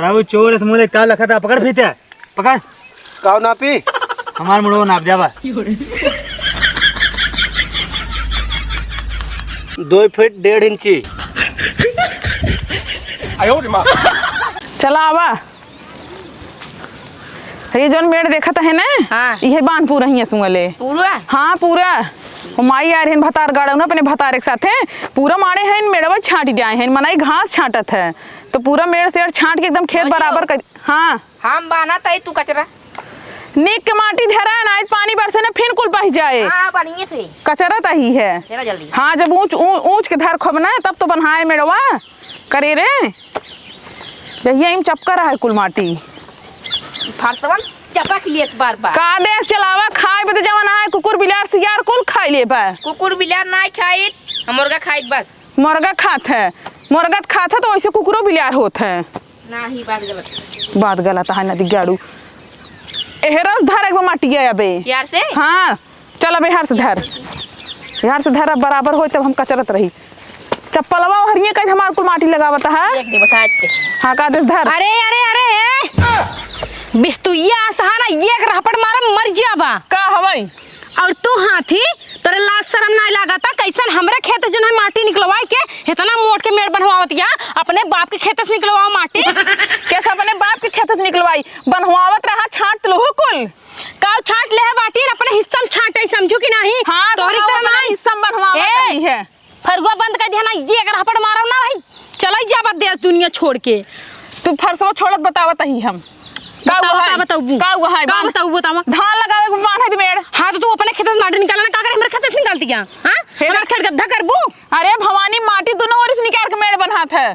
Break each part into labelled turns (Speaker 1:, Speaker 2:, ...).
Speaker 1: अरे चोर इस मुझे का लखा था पकड़ फीते पकड़
Speaker 2: काव नापी
Speaker 1: हमार मुड़ो नाप जावा
Speaker 2: 2 फीट 1.5 इंची।
Speaker 3: चला आवा ये जोन मेड़ देखत है ना
Speaker 4: हाँ।
Speaker 3: ये बांध पूरा ही सुंगले
Speaker 4: पूरा
Speaker 3: हाँ पूरा माई आ रहे भतार गाड़ा ना अपने भतार के साथ है पूरा मारे हैं मेड़वा छाटी जाए हैं मनाई घास छाटत है तो पूरा मेड़ से छाट के एकदम खेत बराबर कर। हाँ
Speaker 4: हम बाना तई तू कचरा
Speaker 3: नीक के माटी धरा है ना पानी बरसे ना फिर कुल बह जाए
Speaker 4: हाँ बढ़िया से
Speaker 3: कचरा तही है।
Speaker 4: चला जल्दी।
Speaker 3: हाँ जब ऊंच ऊंच के धर खबना है तब तो बनाए मेड़वा करे रे यही चपका रहा है कुल माटी
Speaker 4: फरसवन चपक लिए बार बार
Speaker 3: का देश चलावा खाए बते जमाना है कुकुर बिलार सियार कुल खाई ले बा
Speaker 4: कुकुर बिलार ना खाई मुर्गा खाई बस
Speaker 3: मुर्गा खात है मुर्गा खात है तो वैसे कुकुरो बिलार होत है
Speaker 4: ना ही बात
Speaker 3: गलत है नदी गाड़ू एहरस धर एक माटी है अबे
Speaker 4: यार से
Speaker 3: हाँ चल अबे हर से धर बराबर हो तब हम कचरत रही चप्पलवा हरिये कहीं हमार कुल माटी लगावत है
Speaker 4: एक दे बता के
Speaker 3: हाँ का देश धर
Speaker 4: अरे अरे अरे बिस्तुइया सहारा एक रपट मारा मर जाबा
Speaker 3: का हवई
Speaker 4: और तू हाथी तोरे लाज शर्म ना लागता कैसन हमरे खेत जन है माटी निकलवाई के इतना मोट के मेड़ बनवावत या अपने बाप के खेत से निकलवाओ माटी
Speaker 3: कैसा अपने बाप के खेत से निकलवाई बनवावत रहा छाट लो कुल
Speaker 4: का छाट ले है बाटी अपने हिस्सा में छाटे समझू कि नहीं
Speaker 3: हाँ
Speaker 4: तोरी तरह ना
Speaker 3: हिस्सा बनवावत नहीं है
Speaker 4: फरगुआ बंद कर दिया ना ये अगर हपड़ मारो ना भाई चला जाबा देश दुनिया छोड़ के
Speaker 3: तू फरसो छोड़त बतावत ही हम धान लगावे को बांध है मेड़।
Speaker 4: हाँ तो तू अपने खेत से माटी निकालना का करे हमरे खेत से निकालती क्या हां मेरा छट गड्ढा करबू
Speaker 3: अरे भवानी माटी दोनों ओर से निकाल के मेड़ बनात है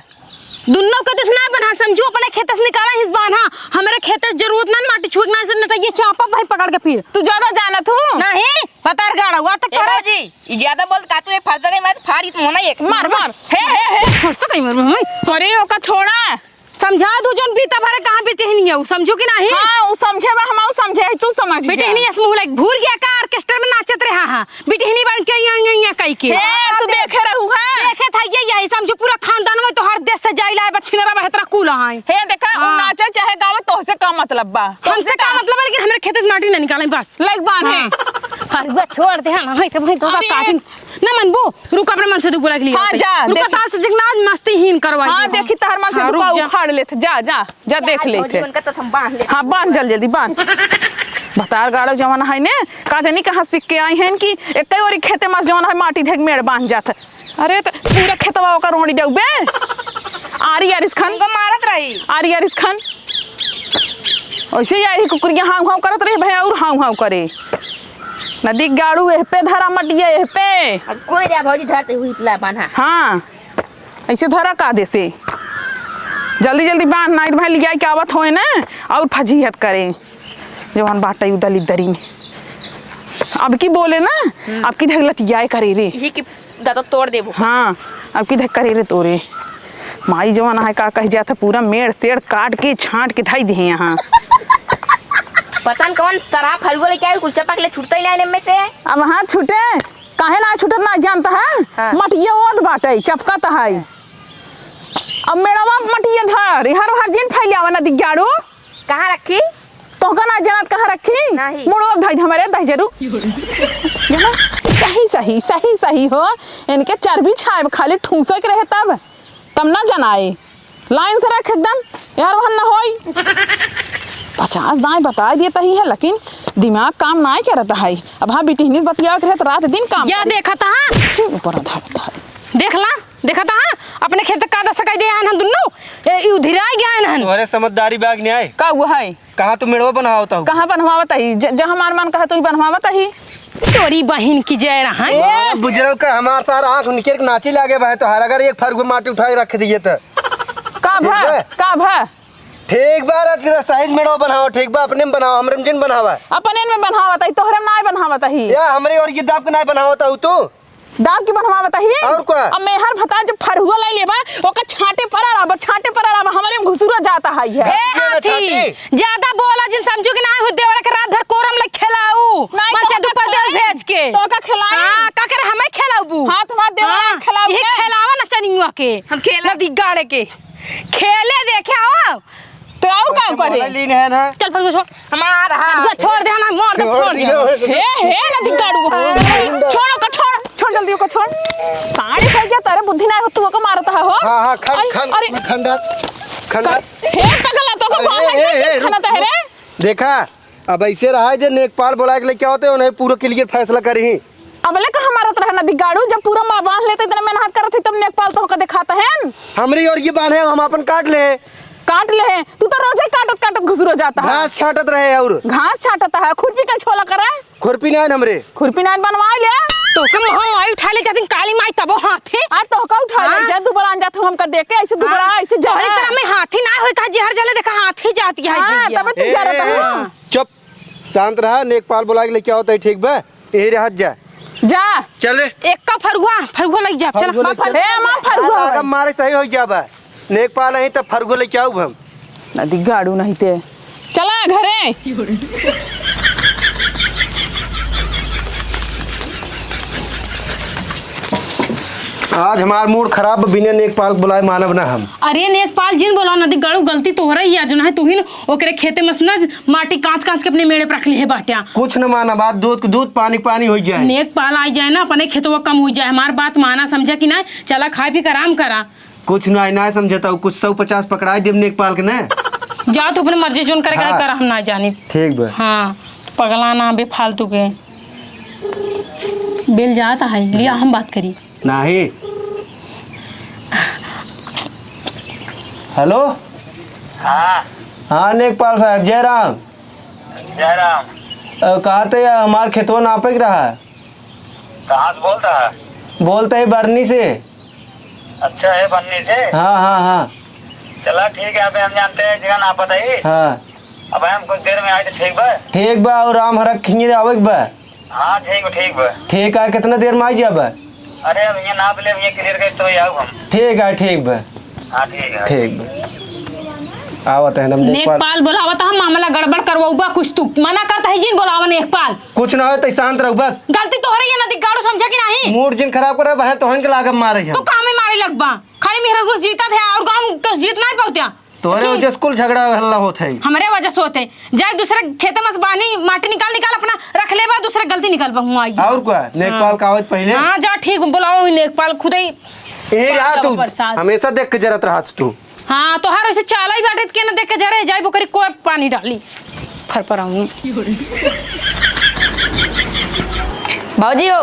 Speaker 4: दुन्नो के तो ना बना समझू अपने खेत से निकाला हिस बांधा हमरे खेत से जरूरत ना माटी छुकना से न तो ये चापा भाई पकड़ के फिर
Speaker 3: तू ज्यादा जानत हूं
Speaker 4: नहीं पतार गाड़ा हुआ तक करो जी ये ज्यादा बोल का तू ये फर्द गई मार फाड़ी तो होना एक
Speaker 3: मार हे
Speaker 4: फरसा कहीं मार
Speaker 3: अरे ओका छोड़ा
Speaker 4: समझा दू जन बीता भरे कहां बीते नहीं है समझू कि नहीं
Speaker 3: हां उ समझे बा हम समझे तू समझ
Speaker 4: बेटे नहीं इस मुंह लाइक भूल गया का ऑर्केस्ट्रा में नाचत रहा हां बेटे नहीं बन के यहां कई के
Speaker 3: तू देखे रहू है
Speaker 4: देखे था यही समझू पूरा खानदान में तो हर देश से जाइला बछिनरा बहतरा कुल है
Speaker 3: हे देखा उ नाचे चाहे गावे तो से का मतलब बा
Speaker 4: हमसे का मतलब है लेकिन हमरे खेत से माटी ना निकालें बस
Speaker 3: लाइक बांध है
Speaker 4: फरगुआ छोड़ दे हां भाई तो भाई तो काटिन ना मनबू रुक अपने मन से दुगुला के लिए
Speaker 3: हां जा
Speaker 4: रुक ता से जिगना मस्ती हीन करवाई
Speaker 3: हां देखी तहर मन से दुका उखाड़ लेत जा देख ले थे हाँ बांध जल्दी बांध भतार गाड़ो जवन है ने का जानी कहाँ सीख के आई हैं कि एक और खेते में जवन है माटी धेक मेड़ बांध जात अरे तो पूरा खेतवा ओकर रोड़ी डउबे आरी यारिस खान
Speaker 4: को मारत रही
Speaker 3: आरी यारिस खान ऐसे यारी कुकुरिया हाउ हाउ करत रहे भैया और हाउ हाउ करे नदी गाड़ू एह पे धरा मटिया एह पे
Speaker 4: कोई रे भौजी धरते हुई इतला बांधा
Speaker 3: हाँ ऐसे धरा का दे से जल्दी जल्दी बांध नाइट भाई लिया के आवत होए ना और फजीहत करे जवान बाटा उदली दरी में अब की बोले ना अब की धगलत जाए करे रे
Speaker 4: यही की दादा तोड़ देबो
Speaker 3: हाँ अब की धक करे रे तोरे माई जवान है का कह जाता पूरा मेड़ सेड़ काट के छांट के धाई दे यहाँ
Speaker 4: पता न कौन तरह फलगो लेके आए कुछ चपक ले छुटता ही लाइन में से
Speaker 3: अब हाँ छूटे काहे ना छूटत ना जानता है
Speaker 4: हाँ।
Speaker 3: मटिया ओद बाटे चपका है अब मेरा मटिया धर हर दिन फैलिया ना दिगाड़ू
Speaker 4: कहाँ रखी
Speaker 3: तो का ना जानत कहाँ रखी
Speaker 4: नहीं।
Speaker 3: मुड़ो अब धाई हमारे धाई जरू जना सही हो इनके चर्बी छाए खाली ठूसे के रहे तब ना जनाए लाइन से रख एकदम यार वहां ना होई 50 दाएं बता दिए ही है लेकिन दिमाग काम ना करता है अब हाँ बेटी हिनिस बतिया के रात दिन काम
Speaker 4: या देखा था
Speaker 3: ऊपर आधा
Speaker 4: देखला देखा था अपने खेत का दस सकाई दे हम दुन्नो उधर आ गया हन
Speaker 2: तुम्हारे समझदारी बैग नहीं आए
Speaker 3: का वो है
Speaker 2: कहाँ तू मेड़वा बनावता हूँ
Speaker 3: कहाँ बनवावत ही जहाँ हमार मन कहा तो बनवावत ही
Speaker 4: तोरी बहन की जय रहा
Speaker 2: बुजुर्ग का हमारे सार आँख निकल के नाची लागे भाई तो हर अगर एक फरगु माटी उठाई रख दिए तो
Speaker 3: का भा
Speaker 2: ठीक बार साइज मेड़वा बनाओ ठीक बा अपने में बनाओ हमरे में जिन बनावा
Speaker 3: अपने में बनवावत ही तोहरे में ना बनवावत ही
Speaker 2: या हमरे और ये दाब के ना बनावता हूँ तू
Speaker 3: दाग की बनवावत ही
Speaker 2: और क्या
Speaker 3: अब मेहर भता जब फरहुआ ले लेबा ओका छाटे पर आबा हमरे में घुसुरा जाता है
Speaker 4: ए हाथी ज्यादा बोला जिन समझू कि ना हो देवरा के रात भर कोरम ले खिलाऊ मन से दुपर देश भेज के
Speaker 3: तो का खिलाई
Speaker 4: हां का करे हमें खिलाऊ
Speaker 3: हां तुम्हारा देवरा खिलाऊ
Speaker 4: ये खिलावा ना चनियुआ के हम खेल नदी गाड़े के खेले देखे आओ
Speaker 3: करे
Speaker 2: लीन है ना।
Speaker 4: चल फरगुआ छोड़ हमारा छोड़ दे ना मार दे फोड़ दे
Speaker 3: हे नदी गाड़ू छोड़ जल्दी ओको छोड़ साड़ी सही क्या तेरे बुद्धि ना हो तू ओको मारता है हो
Speaker 2: हाँ
Speaker 3: अरे
Speaker 2: खंडर
Speaker 3: हे पगला तो को बहुत खाना तो है रे
Speaker 2: देखा अब ऐसे रहा है जो नेकपाल बोला के लिए क्या होते उन्हें पूरा क्लियर फैसला करी।
Speaker 3: अब ले कहाँ मारत रहा नदी गाड़ू जब पूरा माँ बांध लेते इतना मेहनत करत थी तब नेकपाल तो होकर दिखाता है
Speaker 2: हमरी और ये बांधे हम अपन काट ले
Speaker 3: काट ले है तू तो रोज ही काटत घुसरो जाता है
Speaker 2: घास छाटत रहे और
Speaker 3: घास छाटता है खुरपी का छोला करा
Speaker 2: खुरपी नहीं हमरे
Speaker 3: खुरपी ना बनवा ले
Speaker 4: तो के हम आई उठा ले जाती काली माई तब हाथी
Speaker 3: आज तो का उठा ले जा दोबारा आ जात हमका देख के ऐसे दोबारा ऐसे जा
Speaker 4: तोहरी तरह में हाथी ना होई का जहर जले देखा हाथी जाती है
Speaker 3: हां
Speaker 4: भैया
Speaker 3: तब तू जा रहा है
Speaker 2: चुप शांत रहा। नेकपाल बोला के लिए क्या होता है ठीक बा यही रह जा
Speaker 3: जा
Speaker 2: चल रे
Speaker 4: एक का फरगुआ लग जा चल
Speaker 2: फरगुआ
Speaker 3: हे मां फरगुआ
Speaker 2: अगर मारे सही हो जाबा नेकपाल नहीं तब फरगुआ ले क्या हम
Speaker 3: नदी गाड़ू नहीं ते चला घरे
Speaker 2: आज हमार मूड खराब बिना नेकपाल बुलाए मानव ना हम।
Speaker 4: अरे नेकपाल जिन बोला नदी गड़ू गलती तोहरा ही है जो है तू ही ओकरे खेते में ना माटी कांच के अपने मेड़े पर रख ले है बाटिया
Speaker 2: कुछ न माना बात दूध पानी हो जाए
Speaker 4: नेकपाल आ जाए ना अपने खेतों कम हो जाए हमार बात माना समझा कि ना चला खाए पी कर आराम करा
Speaker 2: कुछ ना समझता हूँ कुछ 150 पकड़ा दे नेकपाल के ना
Speaker 4: जा तू अपने मर्जी जोन करे
Speaker 2: हाँ।
Speaker 4: कर हम ना जानी
Speaker 2: ठीक बा
Speaker 4: हाँ पगला ना बेफालतू के बिल जाता है लिया हम बात करी
Speaker 2: नहीं। हेलो हाँ नेकपाल साहब जय राम कहा थे हमारे खेतवा नापे के रहा
Speaker 1: कहाँ से बोलता है?
Speaker 2: बोलते है बरनी से।
Speaker 1: अच्छा है बनने से।
Speaker 2: हाँ
Speaker 1: चला ठीक है अभी हम जानते हैं जगह ना पता ही।
Speaker 2: हाँ
Speaker 1: अब हम कुछ देर में आए तो ठीक बा
Speaker 2: और राम हरक खिंगे आवे बा।
Speaker 1: हाँ ठीक बा
Speaker 2: ठीक है कितना देर में आई जाब?
Speaker 1: अरे अब ये नाप ले ये क्लियर कर तो आओ हम।
Speaker 2: ठीक बा
Speaker 1: हाँ ठीक है
Speaker 2: आवत है
Speaker 4: नेकपाल बोलावा तो हम मामला गड़बड़ करवाऊबा कुछ तू मना करता है जिन बोलावा नेकपाल
Speaker 2: कुछ ना हो तो शांत रहो बस।
Speaker 4: गलती तो हो रही है ना दिगाड़ो समझा कि नहीं
Speaker 2: मूड जिन खराब करे बहन तोहन के लागम मारे
Speaker 4: तू काम में मारे लगबा खाली मेरा रोज जीता थे और गांव तो जीत नहीं पाउत्या
Speaker 2: तोहरे वजह से कुल झगड़ा हल्ला होत है
Speaker 4: हमारे वजह से होते जाए दूसरे खेते में बानी माटी निकाल अपना रख ले बा दूसरे गलती निकाल बहु आई
Speaker 2: और क्या नेकपाल का आवत पहले।
Speaker 4: हां जा ठीक बुलाओ नेकपाल खुद ही
Speaker 2: ए रहा तू हमेशा देख के जरत रहा तू।
Speaker 4: हाँ तो हर ऐसे चाला ही बाटे के ना देख के जरे जाई बोकरी को पानी डाली फर पर आऊं
Speaker 5: भौजी हो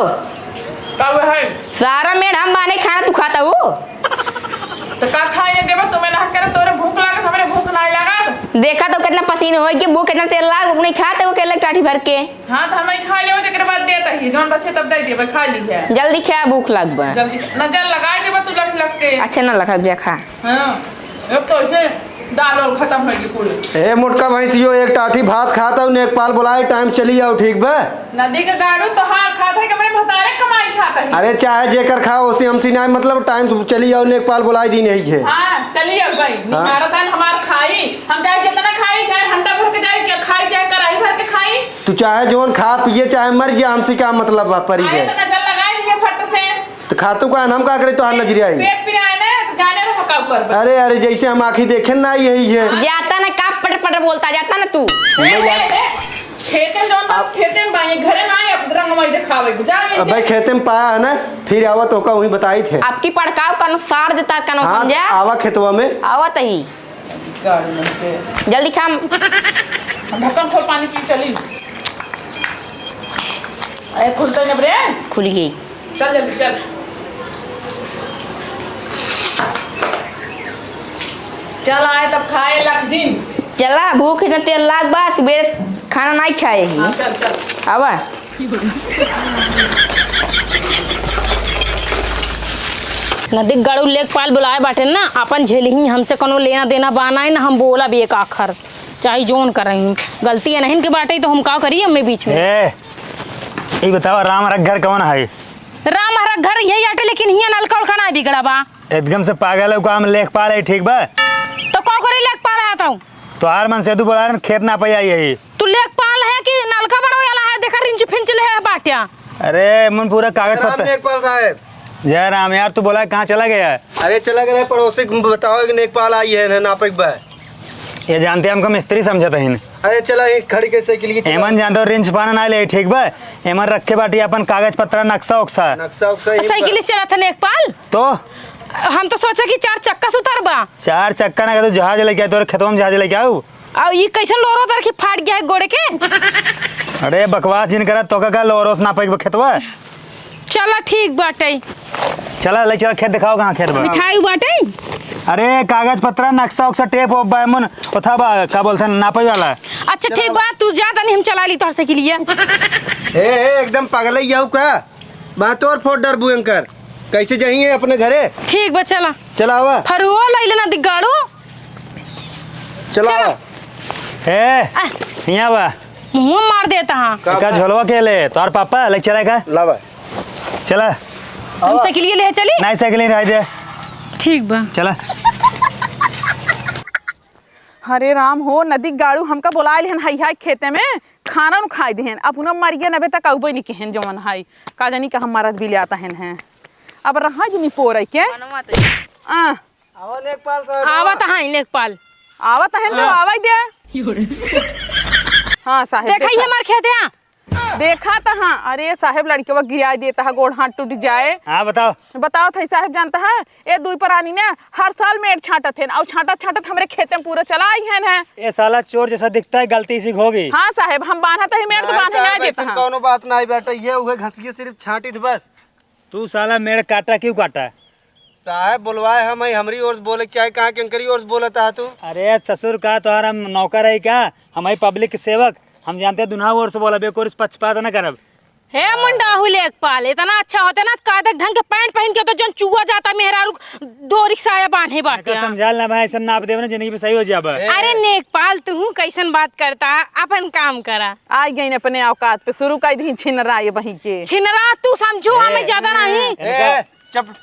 Speaker 3: कब है
Speaker 5: सारा मेड़ हम बाने खाना तू खाता हो
Speaker 3: तो का खाए देबा तुम्हें ना करे तोरे भूख लागत हमरे भूख नहीं लागत
Speaker 5: देखा तो कितना पसीना हो कि वो कितना तेल लाग वो नहीं खाते वो केले टाटी भर के।
Speaker 3: हां तो हमें खा लेओ तेरे बाद देता ही जोन बचे तब दे देबे खा ली है
Speaker 5: जल्दी खा भूख लगबा
Speaker 3: जल्दी नजर लगा देबा तू लग के।
Speaker 5: अच्छा ना लगा जा खा।
Speaker 3: हां अब तो इसे दाल और खत्म हो गई कुल।
Speaker 2: ए मोटका भैंसियो एक टाटी भात खाता हूँ नेकपाल बुलाए टाइम चली जाओ ठीक बा।
Speaker 3: नदी के गाड़ू तो हां खाता है कि हमरे भतारे कमाई खाता है।
Speaker 2: अरे चाहे जेकर खाओ उसी हमसी ना मतलब टाइम चली जाओ नेकपाल बुलाई दी नहीं है।
Speaker 3: हां चलिए भाई हमारा दान हमार खाई हम चाहे जितना खाई चाहे हंडा भर के जाए खाई चाहे कढ़ाई भर के खाई
Speaker 2: तू चाहे जोन खा पिए चाहे मर जा हमसी का मतलब बा परी
Speaker 3: आए
Speaker 2: है
Speaker 3: तो नजर लगाई दिए फट से
Speaker 2: तो खातू का हम का करे तो हां नजरिया आई
Speaker 3: पेट पे आए ना तो जाने रहा का ऊपर।
Speaker 2: अरे जैसे हम आंखी देखे ना यही है
Speaker 5: जाता ना का पट बोलता जाता ना तू
Speaker 3: खेते जोन बात खेते में बाई घरे में आए अब रंग में दिखावे जाए।
Speaker 2: अब भाई खेते में पाया है ना फिर आवा तो का वही बताई थे
Speaker 5: आपकी पड़काव का अनुसार देता का
Speaker 2: हाँ,
Speaker 5: समझा
Speaker 2: आवा खेतवा में
Speaker 5: आवत ही
Speaker 3: गाड़ी में से
Speaker 5: जल्दी खा
Speaker 3: ढक्कन खोल पानी पी चली ए खुलता ने ब्रे
Speaker 5: खुल गई
Speaker 3: चल जल्दी चल चल आए तब खाए लख दिन
Speaker 5: चला भूख इतना तेल लाग बा सुबह खाना नहीं खाए ही
Speaker 3: चल
Speaker 5: आवा
Speaker 4: नदी गड़ू लेकपाल बुलाए बाटे ना अपन झेली ही हमसे कोनो लेना देना बाना है ना हम बोला भी एक आखर चाहे जोन कर रही हूँ गलती है नहीं के बाटे तो हम का करिए हमें बीच में।
Speaker 1: ये बताओ राम हमारा घर कौन है?
Speaker 4: राम हमारा घर यही आटे लेकिन हिया नलका उलका ना बिगड़ा बा
Speaker 1: एकदम से पागल है काम लेखपाल है ठीक बा
Speaker 4: तो का करे लेकपाल आता हूँ
Speaker 1: तो हर मन से तू बोला खेत ना पाई यही
Speaker 4: तू लेकपाल है कि नलका बनवे वाला है देखा रिंच फिंच ले है बाटिया।
Speaker 1: अरे मन पूरा कागज पत्तर।
Speaker 2: नेकपाल साहब
Speaker 1: जय राम यार तू बोला कहाँ चला गया?
Speaker 2: अरे चला गया पड़ोसी बताओ कि नेकपाल आई है ना नापक बा
Speaker 1: ये जानते हमको मिस्त्री समझत हन।
Speaker 2: अरे चला एक खड़ी के साइकिल की
Speaker 1: एमन जानते हो रिंच पाना ना ले ठीक बा। एमन रखे बाटी अपन कागज पत्र नक्शा उक्सा
Speaker 2: नक्शा उक्सा यही
Speaker 4: साइकिल चला था लेखपाल।
Speaker 1: तो
Speaker 4: हम तो सोचा कि 4 चक्का सुतार बा।
Speaker 1: 4 चक्का ना तो जहाज लेके तो खेतों में जहाज लेके आऊ।
Speaker 4: और ये कैसे लोरो तर की फाट गया है गोड़े के।
Speaker 1: अरे बकवास जिन करा तो का लोरोस ना पाई खेतवा।
Speaker 4: चला ठीक बाटे।
Speaker 1: चला ले चला खेत दिखाओ कहाँ खेत बा।
Speaker 4: मिठाई बाटे।
Speaker 1: अरे कागज पत्र नक्शा उक्सा टेप ओप बा मन ओथा बा का बोलते नापे वाला।
Speaker 4: अच्छा ठीक बात तू जा तनी हम चला ली तोर साइकिलिया।
Speaker 2: ए एकदम पागल ही जाऊ का। मैं तो और फोट डर बुयंकर कैसे जाइए अपने घरे।
Speaker 4: ठीक बा चला।
Speaker 2: चला आवा
Speaker 4: फरुओ लइले ना दिगाड़ू।
Speaker 2: चला आवा।
Speaker 1: ए यहाँ बा
Speaker 4: मुंह मार देता हां।
Speaker 1: का झोलवा के ले तोर पापा ले चला का
Speaker 2: लावा
Speaker 1: चला।
Speaker 4: हम साइकिलिया ले चली।
Speaker 1: नहीं साइकिल नहीं रह दे
Speaker 4: ठीक बा
Speaker 1: चला।
Speaker 3: हरे राम हो नदी गाड़ू हमका बोलाइल हन हाई हाई खेते में खाना नु खाई दिहन अब उन मरिया नबे तक आउबे नहीं कहन जवन हाई का जानी का हमारा भी ले आता हन है अब रहा जी नहीं पोरई के
Speaker 2: आवा लेखपाल साहब
Speaker 4: आवत हां लेखपाल।
Speaker 3: आवत हन तो आवाई दे। हाँ साहेब
Speaker 4: देखा ये मार खेते हैं।
Speaker 3: देखा था हाँ। अरे साहेब लड़के वो गिरा देता है गोड़ हाथ टूट जाए।
Speaker 1: हाँ बताओ
Speaker 3: बताओ थे साहेब जानता है ये दुई परानी ने हर साल मेड़ छाटत है और छाटत हमारे खेते में पूरा चला आई है।
Speaker 1: ये साला चोर जैसा दिखता है गलती से होगी।
Speaker 3: हाँ साहेब हम बांधा था मेड़ तो बांधे ना देता है।
Speaker 2: कोनो बात नहीं बेटा ये उहे घसिए सिर्फ छाटी थी बस।
Speaker 1: तू साला मेड़ काटा क्यों काटा।
Speaker 2: साहब बुलवाए हम हमरी ओर से बोले चाहे कहाँ के अंकरी ओर से बोलता है तू।
Speaker 1: अरे ससुर का तोहरा हम नौकर है क्या हमारी पब्लिक के सेवक हम जानते हैं दुल्हा ओर से बोला बेकोर पक्षपात न करब।
Speaker 4: हे मुंडाहु लेखपाल इतना अच्छा होता ना कादक ढंग के पैंट पहन के तो जन चुआ जाता मेहरारू दो रिक्शा आया बांधे बाटे।
Speaker 1: समझाल ना भाई ऐसा नाप देव ना जिंदगी में सही हो जाबा।
Speaker 4: अरे नेकपाल तू कैसन बात करता अपन काम करा।
Speaker 3: आ गई अपने औकात पे शुरू कर दी छिन रहा है वहीं के
Speaker 4: छिनरा तू समझो हमें ज्यादा नहीं।
Speaker 2: चुप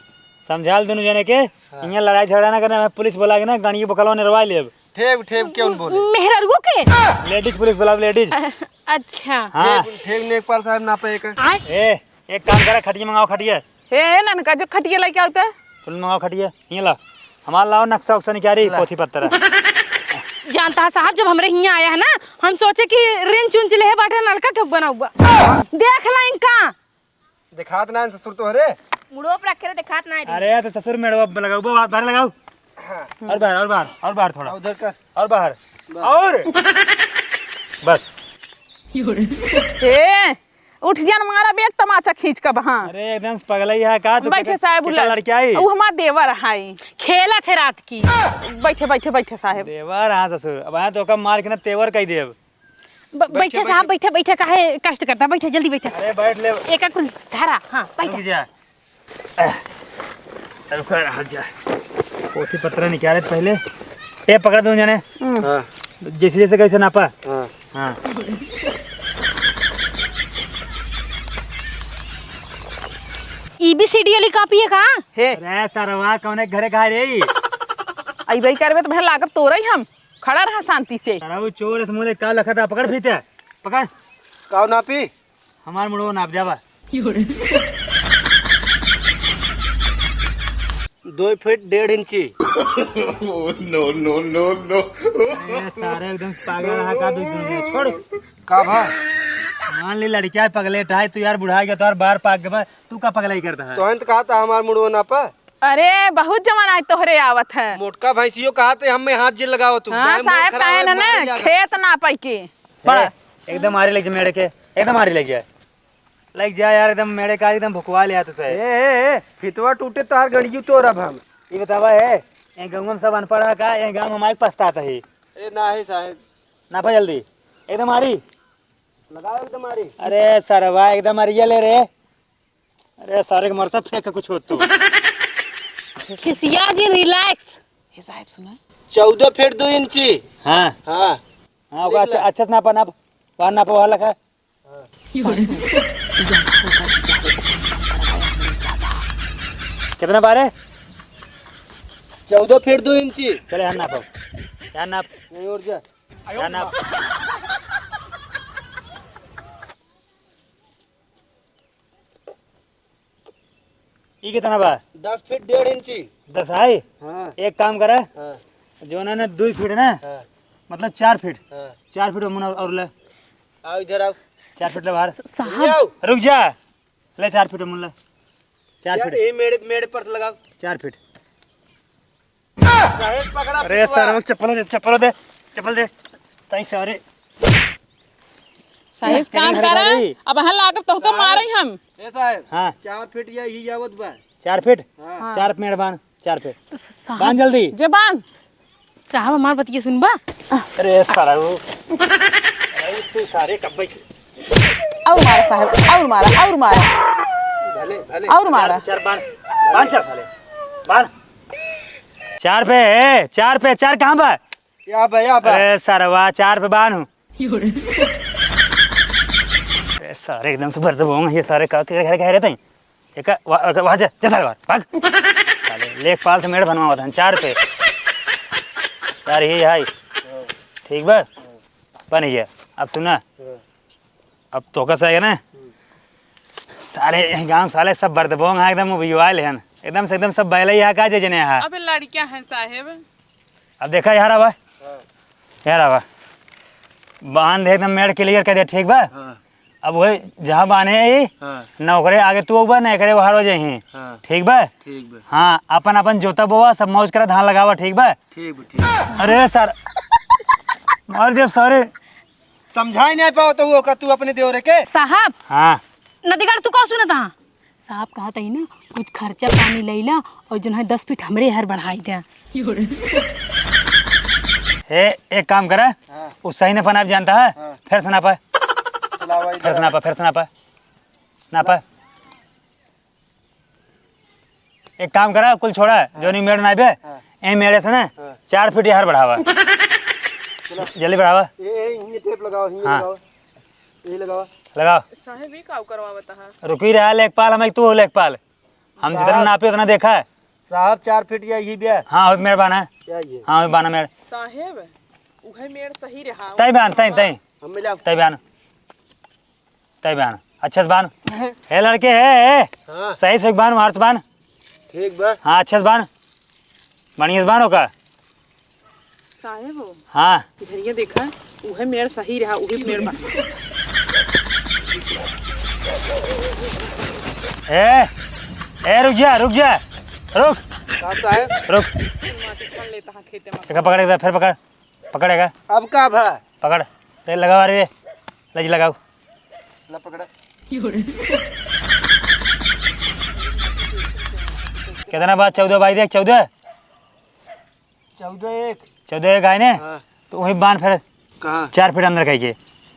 Speaker 1: समझाल दोनों जने के यहाँ लड़ाई झगड़ा ना करना पुलिस बोला के ना गाड़ी बकलवा निरवा लेब।
Speaker 2: ठेब ठेब क्यों बोले
Speaker 4: मेहरारू के
Speaker 1: लेडीज पुलिस बोला लेडीज।
Speaker 4: अच्छा
Speaker 1: हाँ
Speaker 2: ठेब लेखपाल साहब ना पे
Speaker 1: एक काम करा खटिया मंगाओ खटिया।
Speaker 3: हे ननका जो खटिया लेके आता है
Speaker 1: फुल मंगाओ खटिया ये ला हमारा लाओ नक्शा उक्सा निकाली पोथी पत्थर।
Speaker 4: जानता है साहब जब हमरे यहाँ आया है ना हम सोचे कि रेंच उंच ले बाटे नलका ठोक बना हुआ देख ला इनका
Speaker 2: दिखात ना ससुर तो हरे
Speaker 5: मुड़ो पर रखे दिखात ना
Speaker 1: अरे तो ससुर मेड़वा लगाओ बाहर लगाओ और बाहर थोड़ा
Speaker 2: उधर कर
Speaker 1: और बाहर और बस।
Speaker 3: हे उठ जान मारा बेग तमाचा खींच कर वहाँ।
Speaker 1: अरे एकदम पगला ही है का तू
Speaker 3: बैठे साहेब
Speaker 1: लड़की आई
Speaker 3: वो हमारा देवर है
Speaker 4: खेला थे रात की।
Speaker 3: बैठे बैठे बैठे साहेब
Speaker 1: देवर हाँ ससुर अब यहाँ तो कम मार के ना तेवर कही देव।
Speaker 4: बैठे साहब बैठे बैठे काहे कष्ट करता बैठे जल्दी बैठे।
Speaker 1: अरे बैठ ले
Speaker 4: एक कुल धारा हाँ
Speaker 1: रुक
Speaker 4: बैठे।
Speaker 1: जा रुक रहा जा पोथी पत्र निकाले पहले टेप पकड़ दूं जाने
Speaker 2: हाँ
Speaker 1: जैसे जैसे कैसे नापा।
Speaker 2: हाँ
Speaker 1: हाँ
Speaker 4: EBCD वाली कॉपी है कहाँ।
Speaker 3: हे
Speaker 1: अरे सरवा कौन घरे कहा रे
Speaker 3: आई भाई करबे तो भैया लागत तोरा ही हम खड़ा रहा शांति से।
Speaker 1: सारा वो चोर इस मुझे का लखा था पकड़ फीते पकड़
Speaker 2: काव नापी
Speaker 1: हमार मुड़ो नाप जावा
Speaker 2: 2 फीट 1.5 इंची।
Speaker 1: अरे सारे एकदम पागल रहा का दुनिया छोड़
Speaker 2: का भा
Speaker 1: मान ली लड़किया पगले ढाई तू यार बुढ़ा गया तो यार बाहर पाक गया तू का पगला ही करता है।
Speaker 2: तो अंत कहा था हमार मुड़ो नापा।
Speaker 3: अरे बहुत जमाना आज तोहरे आवत है।
Speaker 2: मोटका भैंसियो कहा थे हमें हाथ जे लगाओ तू
Speaker 3: हाँ साहेब कहे ना खेत ना पाई के बड़ा
Speaker 1: एकदम मारी लग जा मेरे के एकदम मारी लग जा यार एकदम मेरे का एकदम भुकवा लिया तुझे।
Speaker 2: ए फितवा टूटे तो हर गड़ियो तो रब हम
Speaker 1: ये बतावा है ये गाँव में सब अनपढ़ है का ये गाँव हमारे पछताता है।
Speaker 2: ए ना है साहब
Speaker 1: नापा जल्दी एकदम मारी
Speaker 2: लगाओ एकदम मारी।
Speaker 1: अरे सरवा एकदम मारिया ले रे अरे सारे के मरता फेंक कुछ हो तो
Speaker 4: खिसिया जी रिलैक्स।
Speaker 3: हे साहब सुना
Speaker 2: 14 फीट 2 इंची।
Speaker 1: हाँ
Speaker 2: हाँ
Speaker 1: हाँ वो अच्छा अच्छा से नापा नाप वहाँ नापा वहाँ लखा कितना बारे
Speaker 2: 14 फीट 2 इंची।
Speaker 1: चले यहाँ नापो यहाँ नाप
Speaker 2: नहीं और जा
Speaker 1: यहाँ नाप ये कितना बा
Speaker 2: 10 फीट 1.5 इंची।
Speaker 1: 10 है।
Speaker 2: हाँ
Speaker 1: एक काम करा
Speaker 2: हाँ
Speaker 1: जो ना 2 फीट ना
Speaker 2: हाँ
Speaker 1: मतलब 4 फीट।
Speaker 2: हाँ
Speaker 1: 4 फीट मुन्ना और ले
Speaker 2: आओ इधर आओ
Speaker 1: 4 फीट ले बाहर।
Speaker 4: साहब
Speaker 2: आओ
Speaker 1: रुक जा, ले 4 फीट मुन्ना, 4
Speaker 2: यार,
Speaker 1: फीट,
Speaker 2: ये मेरे मेरे पर लगाओ
Speaker 1: 4 फीट।
Speaker 2: साहेब पकड़ा
Speaker 1: अरे सर चप्पल दे, चप्पल दे तई सारे
Speaker 3: सही काम
Speaker 1: घर
Speaker 3: करा।
Speaker 1: गाड़ी।
Speaker 3: अब यहाँ लागब तो के मारे हम।
Speaker 2: ए साहेब
Speaker 1: हाँ
Speaker 2: 4 फीट या ही जावत बा
Speaker 1: 4 फीट,
Speaker 2: हाँ
Speaker 1: 4 पेड़ बांध, 4 फीट
Speaker 4: तो साहब
Speaker 1: बांध जल्दी।
Speaker 3: जबान
Speaker 4: साहब हमार बतिया सुनबा।
Speaker 1: अरे सारा वो अरे तू सारे कब्बे से
Speaker 3: और मारा साहब, और मारा, और मारा,
Speaker 2: भले भले
Speaker 3: और मारा।
Speaker 1: 4 बांध, बांध 4 साले बांध। 4 पे है, 4 पे, 4 कहाँ पर?
Speaker 2: या बा
Speaker 1: अरे सरवा 4 पे बांध। अरे सारे एकदम से भरते होंगे ये सारे का कह रहे थे एक वहाँ जा साले भाग साले लेखपाल से मेड़ बनवा था 4 पे यार ये हाई ठीक बा बन गया। अब सुना, अब तो कैसा है ना सारे गांव साले सब बर्द बोंग एकदम बिवाल है एकदम से एकदम सब बैल यहाँ का जने यहाँ।
Speaker 3: अबे लड़कियां हैं साहेब।
Speaker 1: अब देखा यार आवा यार आवा बांध एकदम मेड़ क्लियर कर दिया ठीक बा। अब वही जहाँ बांधे है नौकरे आगे तू बा नहीं करे वहां हो जाही ठीक बा।
Speaker 2: ठीक बा
Speaker 1: हाँ अपन अपन जोता बोवा सब मौज करा धान लगावा ठीक बा।
Speaker 2: ठीक बा ठीक
Speaker 1: अरे सर मार जब सारे
Speaker 2: समझाई नहीं पाओ तो वो का तू अपने देवरे के
Speaker 4: साहब
Speaker 1: हाँ
Speaker 4: नदीगढ़ तू कहो सुना था साहब कहा था ना कुछ खर्चा पानी लैला और जो है 10 फीट हमरे हर बढ़ाई दे।
Speaker 1: ए एक काम करे
Speaker 2: हाँ।
Speaker 1: उस सही ने पनाप जानता है
Speaker 2: हाँ।
Speaker 1: फिर से नापा,
Speaker 2: चलावा
Speaker 1: फिर से नापा, फिर से नापा, नापा। एक काम करा कुल छोड़ा जो नहीं मेड़ नापे ए मेरे से ना 4 फीट यार बढ़ावा जल्दी बढ़ावा।
Speaker 2: ये टेप लगाओ ये
Speaker 1: हाँ।
Speaker 2: लगाओ ये लगाओ
Speaker 1: लगाओ।
Speaker 3: साहेब ये का करवा बता है।
Speaker 1: रुकी रहा लेखपाल हम तू हो लेखपाल हम जितना नापे उतना देखा है।
Speaker 2: साहब 4 फीट या ही बिया
Speaker 1: हाँ मेड़ बाना
Speaker 2: क्या ये
Speaker 1: हाँ बाना मेड़
Speaker 3: साहेब उहे मेड़ सही रहा।
Speaker 1: तय बान तय तय
Speaker 2: हम मिला
Speaker 1: तय बान तय बान अच्छे से बान हे लड़के है
Speaker 2: हाँ
Speaker 1: सही से बान मार्च बान
Speaker 2: ठीक बा
Speaker 1: हाँ अच्छे से बान बढ़िया से बान होगा।
Speaker 3: साहेब
Speaker 1: हाँ
Speaker 3: इधर ये देखा उहे मेड़ सही रहा, उहे मेड़ बा।
Speaker 1: ए रुक जा रुक जा रुक
Speaker 2: साहब
Speaker 1: रुक
Speaker 3: कौन लेता है खेते में।
Speaker 1: देखा पकड़ेगा फिर पकड़ पकड़ेगा
Speaker 2: अब का भा
Speaker 1: पकड़ तेल लगाओ अरे लज लगाओ
Speaker 2: ला पकड़ा
Speaker 1: कितना बात 14 बाई देख 14
Speaker 2: 14
Speaker 1: एक आए ने
Speaker 2: हाँ
Speaker 1: तो वही बांध फिर
Speaker 2: कहाँ
Speaker 1: 4 फीट अंदर कहीं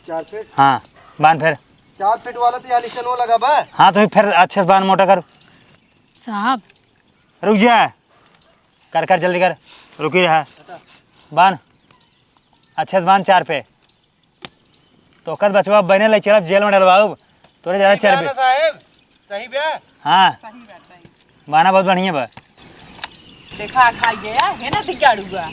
Speaker 2: 4 फीट
Speaker 1: हाँ बांध फिर
Speaker 2: 4 फीट वाला तो यार लिसन वो लगा बा
Speaker 1: हाँ तो फिर अच्छे से बांध मोटा कर
Speaker 4: साहब
Speaker 1: रुक जा कर कर जल्दी कर रुकी रहा बांध अच्छे से बांध 4 पे तो कद बचवा बने ले चल जेल में डलवाओ तोरे ज़्यादा चर्बी
Speaker 2: साहब सही बा
Speaker 1: हाँ
Speaker 3: सही बात है।
Speaker 1: बाना बहुत बढ़िया बा।
Speaker 3: देखा खाई गया है ना दिगाड़ूगा।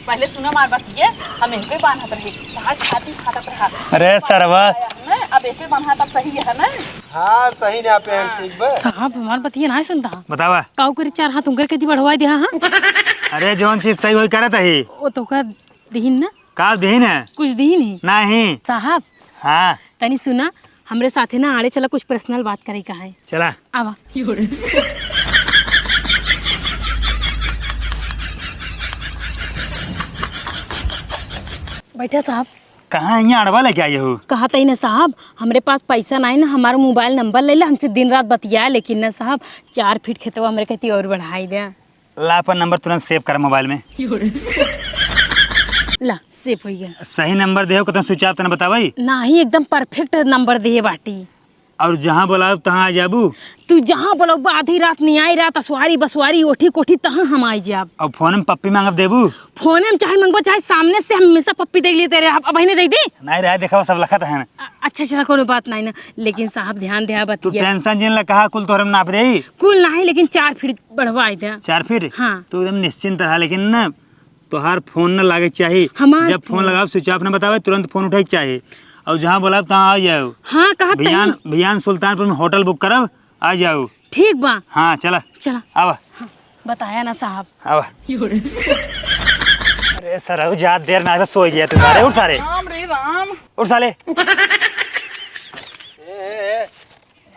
Speaker 3: पहले सुना मार बात ये हम इनके बांधत रहे कहाँ खाती खातत रहा।
Speaker 1: अरे सरवा
Speaker 3: अब एक बांधा तब सही है ना।
Speaker 2: हाँ सही ना पे ठीक बा
Speaker 4: साहब हमार बतिया ना सुनता
Speaker 1: बतावा
Speaker 4: काऊ करे 4 हाथ उनकर के दी बढ़वा दिया। हाँ
Speaker 1: अरे जौन चीज सही वही करत ही
Speaker 4: वो तो का दीन ना
Speaker 1: का दीन है
Speaker 4: कुछ दीन ही
Speaker 1: नहीं
Speaker 4: साहब
Speaker 1: हाँ
Speaker 4: तनी सुना हमरे साथे ना आड़े चला कुछ पर्सनल बात करे का है।
Speaker 1: चला
Speaker 4: आवा बैठा साहब
Speaker 1: कहाँ यहाँ अड़वा लेके आई हो
Speaker 4: कहा था ना साहब हमरे पास पैसा नहीं ना हमारा मोबाइल नंबर ले ला हमसे दिन रात बतिया लेकिन ना साहब 4 फीट खेतवा हमरे कहती और बढ़ाई दे।
Speaker 1: ला अपन नंबर तुरंत सेव कर मोबाइल में
Speaker 4: ला सेफ हो गया।
Speaker 1: सही नंबर दे कितना स्विच ऑफ तना बतावाई
Speaker 4: नाही एकदम परफेक्ट नंबर दे बाटी
Speaker 1: और जहाँ बोलाओ तहाँ आ जाबू
Speaker 4: तू जहाँ बोलो आधी रात नहीं आई रात असवारी बसवारी ओठी कोठी तहाँ हम आई जाब।
Speaker 1: और फोन में पप्पी मांगब देबू
Speaker 4: फोन में चाहे मंगबो चाहे सामने से हमेशा पप्पी देख लिए तेरे अब अभी दे दी।
Speaker 1: नहीं रहा देखा सब लखत है
Speaker 4: अच्छा चला कोनो बात नहीं ना लेकिन साहब ध्यान दे
Speaker 1: तू
Speaker 4: बतिया
Speaker 1: टेंशन जिन ला कहा कुल तोहरे में नाप रही
Speaker 4: कुल नहीं लेकिन 4 फीट बढ़वाई दे।
Speaker 1: 4 फीट
Speaker 4: हाँ।
Speaker 1: तो एकदम निश्चिंत रहा लेकिन ना तोहार फोन न लागे चाहिए
Speaker 4: हमार
Speaker 1: जब फोन लगाओ स्विच ऑफ न बतावे तुरंत फोन उठाए चाहिए और जहाँ बोला तहाँ आ जाओ।
Speaker 4: हाँ कहा
Speaker 1: भियान सुल्तानपुर में होटल बुक करब आ जाओ।
Speaker 4: ठीक बा
Speaker 1: हाँ चला
Speaker 4: चला
Speaker 1: आवा
Speaker 4: बताया ना साहब।
Speaker 1: आवा। अरे ए सर ज्यादा देर ना सो गया तू सारे उठ सारे
Speaker 3: राम रे राम।
Speaker 1: उठ साले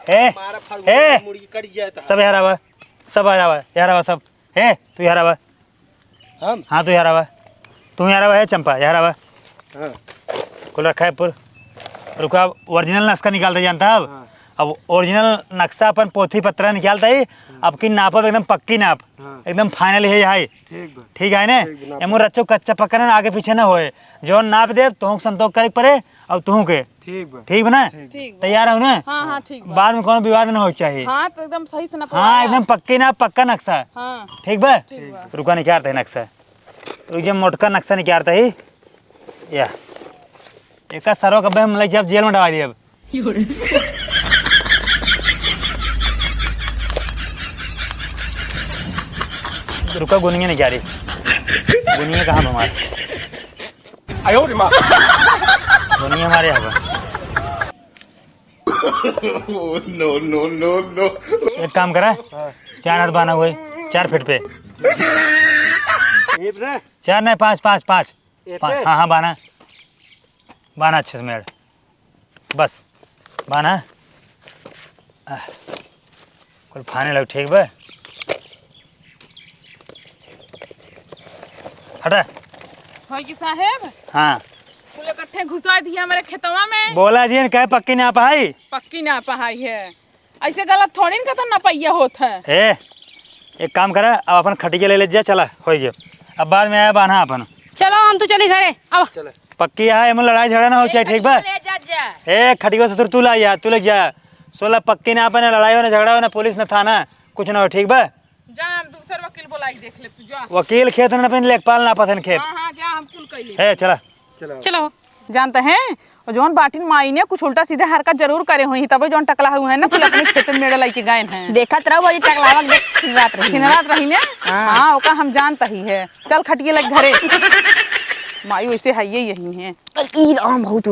Speaker 1: ए
Speaker 2: मारा
Speaker 1: ए
Speaker 2: मुड़ी कट जाता
Speaker 1: सब यार आवा सब आ जावा यार आवा सब ए तू यार आवा
Speaker 2: हम
Speaker 1: हाँ तू यार आवा तू यार आवा है चंपा यार आवा
Speaker 2: हाँ
Speaker 1: कुल रखा है पुर रुका ओरिजिनल नक्शा निकालते जानता अब
Speaker 2: हाँ।
Speaker 1: अब ओरिजिनल नक्शा अपन पोथी पत्रा निकालता ही अब की नाप एकदम पक्की नाप
Speaker 2: हाँ।
Speaker 1: एकदम फाइनल है हाई
Speaker 2: ठीक बा
Speaker 1: ठीक है ने
Speaker 2: ठीक नाप।
Speaker 1: एमो रच्चो कच्चा पक्का ना आगे पीछे ना होए जो नाप दे तुहू संतोष करे पड़े अब तुहू के
Speaker 2: ठीक बा
Speaker 1: ठीक बना
Speaker 3: ठीक बा।
Speaker 1: तैयार हो ना
Speaker 3: हाँ हाँ ठीक बा।
Speaker 1: बाद में कोनो विवाद ना हो चाहिए
Speaker 3: हाँ तो एकदम सही से ना
Speaker 1: हाँ एकदम पक्की नाप पक्का नक्शा
Speaker 3: हाँ
Speaker 1: ठीक बा
Speaker 3: ठीक बा।
Speaker 1: रुका निकालते है नक्शा रुक जब मोटका नक्शा निकालता ही या एक सरो कब हम लाइक जब जेल में डलवा दिए अब रुका गुनिया नहीं जा रही गुनिया कहाँ हमारे गुनिया हमारे यहाँ पर एक काम करा 4 हाथ बाना हुए 4 फीट पे
Speaker 2: ये रे
Speaker 1: 4 नहीं 5 5 5
Speaker 2: एक
Speaker 1: 5
Speaker 2: पे?
Speaker 1: हाँ हाँ बाना बाना अच्छे से मेड़ बस बाना कुल फाने लग ठीक बा हटा
Speaker 3: फौजी साहेब
Speaker 1: हाँ
Speaker 3: कुल इकट्ठे घुसा दिया हमारे खेतवा में।
Speaker 1: बोला जी कहे पक्की ना पाई
Speaker 3: पक्की ना पहाई है ऐसे गलत थोड़ी ना तो नपैया होत है।
Speaker 1: ए एक काम करा अब अपन खटिया ले जा चला हो गया अब बाद में आया बाना अपन
Speaker 4: चलो हम तो चली घरे अब
Speaker 2: चले
Speaker 1: पक्की है एमन लड़ाई झगड़ा ना हो चाहे ठीक बा ए खटिया से तू ला या तू ले जा 16 पक्की ना अपन लड़ाई हो ना झगड़ा हो ना पुलिस ना थाना कुछ ना हो ठीक बा
Speaker 3: जा हम दूसर वकील बुलाई देख ले तू जा।
Speaker 1: वकील खेत में अपन लेखपाल ना पथन खेत
Speaker 3: हाँ हाँ जा हम कुल कैले।
Speaker 1: ए चला
Speaker 2: चलो
Speaker 4: चलो
Speaker 3: जानते हैं और जौन बाटिन माई ने कुछ उल्टा सीधा हरकत जरूर करे हुई तब जौन टकला हुए है ना कुल अपने खेत में मेरे लेके गए हैं।
Speaker 5: देखत रहो जी टकलावक देख रात रही
Speaker 3: खिनरात रही ने हाँ ओका हम जानता ही है। चल खटिए लग घरे माई वैसे है यही है।
Speaker 5: ई राम बहुत